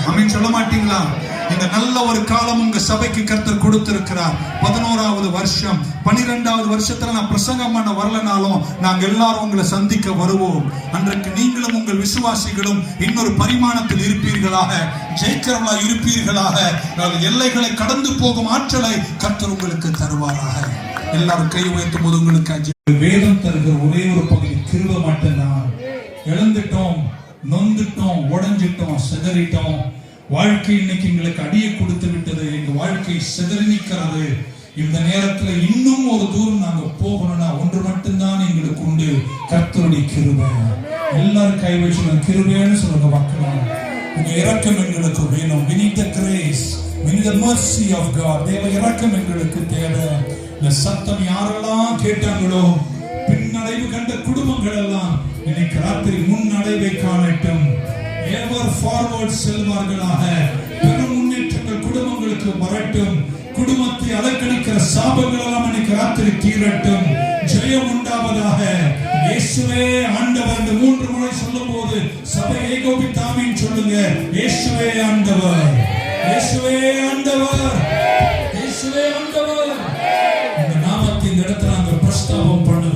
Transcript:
ஆமென் சொல்ல மாட்டீங்களா? இந்த நல்ல ஒரு காலம் உங்க சபைக்கு கர்த்தர் கொடுத்திருக்கிறார். 11வது வருஷம், 12வது வருஷத்துல நான் பிரசங்கம் பண்ண வரலனாலும் நாங்க எல்லாரும் உங்களை சந்திக்க வருவோம். அன்றைக்கு நீங்களும் உங்கள் விசுவாசிகளும் இன்னொரு பரிமாணத்தில் இருப்பீர்களாக, ஜெயிக்கிறவர்களா இருப்பீர்களாக. எல்லைகளை கடந்து போகும் ஆற்றலை கர்த்தர் உங்களுக்கு தருவாராக. எல்லாரும் கை உயர்த்தும் போது உங்களுக்கு வேதம் தருகிற ஒரே ஒரு பகுதி கிருபை மட்டும்தான். இழந்துட்டோம், நொந்துட்டோம், உடைஞ்சிட்டோம், சிதறிட்டோம். வாழ்க்கை இன்னைக்கு எங்களுக்கு அடியை கொடுத்து விட்டது. எங்க வாழ்க்கை சிதறி நிற்கிறது. இந்த நேரத்துல இன்னும் ஒரு தூரம் நாங்க போகணும்னா ஒன்று மட்டும்தான் எங்களுக்கு உண்டு, கர்த்தருடைய கிருபை. எல்லாரும் கை வச்சு கிருபைன்னு சொல்லுங்க மக்களா. உங்க இரக்கம் எங்களுக்கு வேணும். We need the grace, we need the mercy of God. தேவ இரக்கம் எங்களுக்கு தேவை. இந்த சத்தம் யாரெல்லாம் கேட்டாங்களோ, பின்னடைவு கண்ட குடும்பங்கள் எல்லாம் இன்னைக்கு ராத்திரி முன்னடைவை காணட்டும். எவர் ஃபார்வர்ட் செல்வார்களாக. பெரும் முன்னேற்றங்கள் குடும்பங்களுக்கு வரட்டும். குடும்பத்தை அலக்கழிக்கிற சாபங்கள் எல்லாம் இன்னைக்கு ராத்திரி தீரட்டும். ஜெயம் உண்டாவதாக. இயேசுவே ஆண்டவர். இந்த 3 முறை சொல்லும் போது சபை ஏகோபித்து ஆமென் சொல்லுங்க. இயேசுவே ஆண்டவர், இயேசுவே ஆண்டவர், இயேசுவே ஆண்டவர்.